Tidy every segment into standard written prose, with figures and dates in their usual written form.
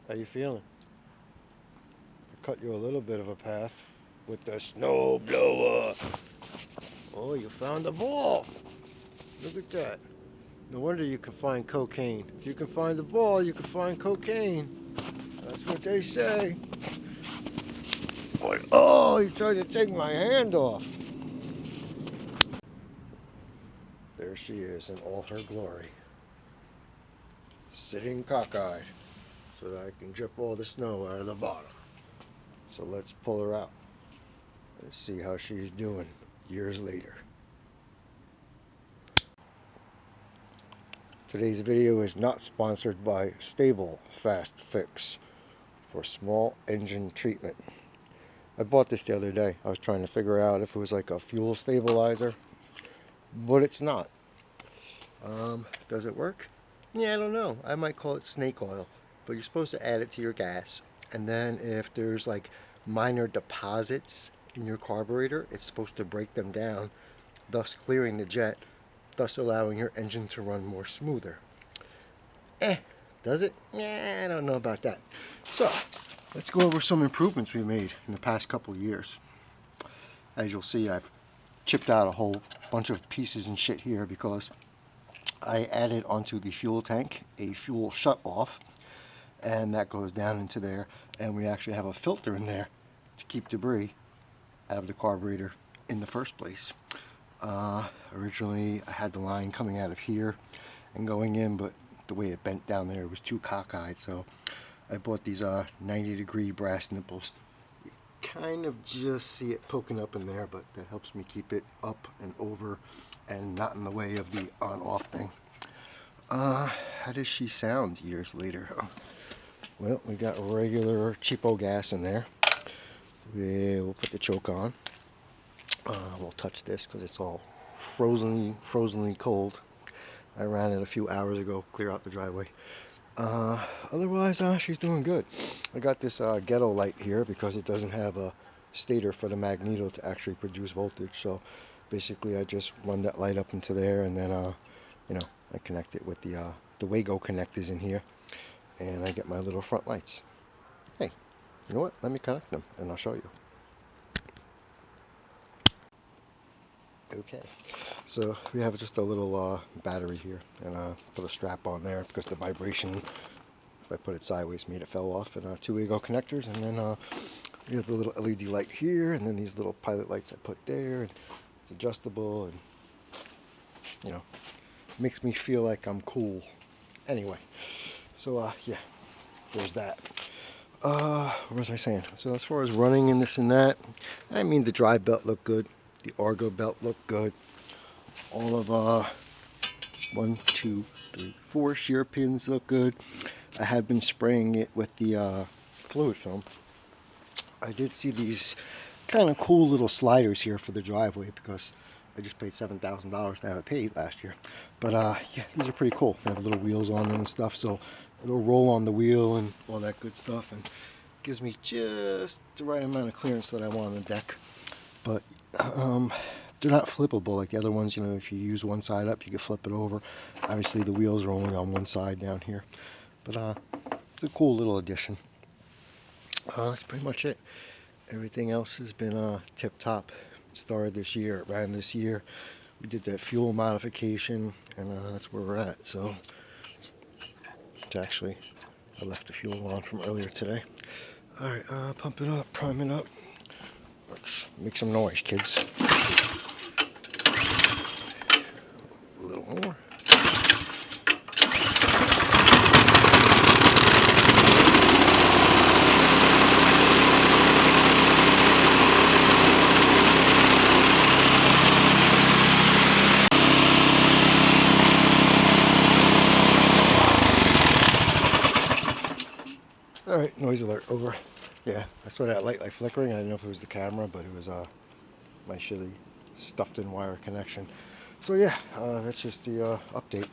How you feeling? I cut you a little bit of a path with the snow blower. Oh, you found the ball. Look at that. No wonder you can find cocaine. If you can find the ball, you can find cocaine. That's what they say. Oh, he tried to take my hand off. There she is in all her glory. Sitting cockeyed so that I can drip all the snow out of the bottom. So let's pull her out. Let's see how she's doing years later. Today's video is not sponsored by Stable Fast Fix for small engine treatment. I bought this the other day. I was trying to figure out if it was like a fuel stabilizer, but it's not. Does it work? Yeah, I don't know. I might call it snake oil, but you're supposed to add it to your gas, and then if there's like minor deposits in your carburetor, it's supposed to break them down, thus clearing the jet, thus allowing your engine to run more smoother. Does it? Yeah, I don't know about that. So let's go over some improvements we made in the past couple years. As you'll see, I've chipped out a whole bunch of pieces and shit here because I added onto the fuel tank a fuel shutoff, and that goes down into there, and we actually have a filter in there to keep debris out of the carburetor in the first place. Originally I had the line coming out of here and going in, but the way it bent down there was too cockeyed, so I bought these 90-degree brass nipples. You kind of just see it poking up in there, but that helps me keep it up and over and not in the way of the on-off thing. How does she sound years later? Well, we got regular cheapo gas in there. We'll put the choke on. We'll touch this because it's all frozenly cold. I ran it a few hours ago, clear out the driveway. Otherwise, she's doing good. I got this ghetto light here because it doesn't have a stator for the magneto to actually produce voltage. So basically, I just run that light up into there, and then I connect it with the Wago connectors in here, and I get my little front lights. Hey, you know what? Let me connect them, and I'll show you. Okay, so we have just a little battery here, and put a strap on there because the vibration, if I put it sideways, made it fell off, and two Wago connectors, and then we have the little LED light here, and then these little pilot lights I put there, and it's adjustable, and makes me feel like I'm cool. Anyway, so yeah, there's that. What was I saying? So as far as running and this and that, I mean, the drive belt looked good. The Argo belt looked good. All of 1, 2, 3, 4 shear pins look good. I have been spraying it with the fluid film. I did see these kind of cool little sliders here for the driveway because I just paid $7,000 to have it paid last year. But yeah, these are pretty cool. They have little wheels on them and stuff, so it'll roll on the wheel and all that good stuff, and gives me just the right amount of clearance that I want on the deck. But they're not flippable like the other ones. If you use one side up, you can flip it over. Obviously, the wheels are only on one side down here. But it's a cool little addition. That's pretty much it. Everything else has been tip-top. Started this year, ran this year. We did that fuel modification, and that's where we're at. So, actually, I left the fuel on from earlier today. All right, pump it up, prime it up. Let's make some noise, kids. A little more. All right, noise alert over. Yeah, I saw that light like flickering. I didn't know if it was the camera, but it was my shitty stuffed-in wire connection. So yeah, that's just the update.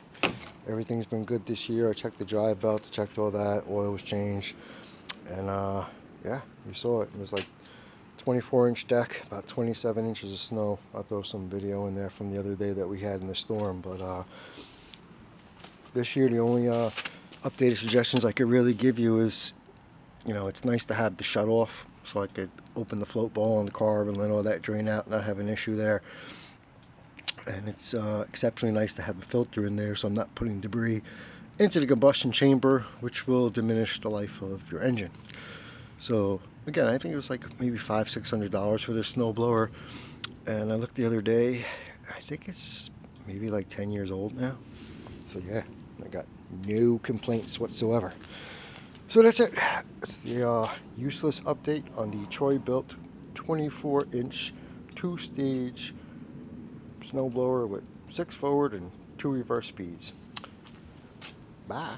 Everything's been good this year. I checked the drive belt, checked all that. Oil was changed, and yeah, you saw it. It was like 24-inch deck, about 27 inches of snow. I'll throw some video in there from the other day that we had in the storm. But this year, the only updated suggestions I could really give you is You know, it's nice to have the shut off so I could open the float bowl on the carb and let all that drain out, not have an issue there. And it's exceptionally nice to have a filter in there so I'm not putting debris into the combustion chamber, which will diminish the life of your engine. So again, I think it was like maybe $500–600 for this snowblower. And I looked the other day, I think it's maybe like 10 years old now. So yeah, I got no complaints whatsoever. So that's it. It's the useless update on the Troy-built 24-inch 2-stage snowblower with 6 forward and 2 reverse speeds. Bye.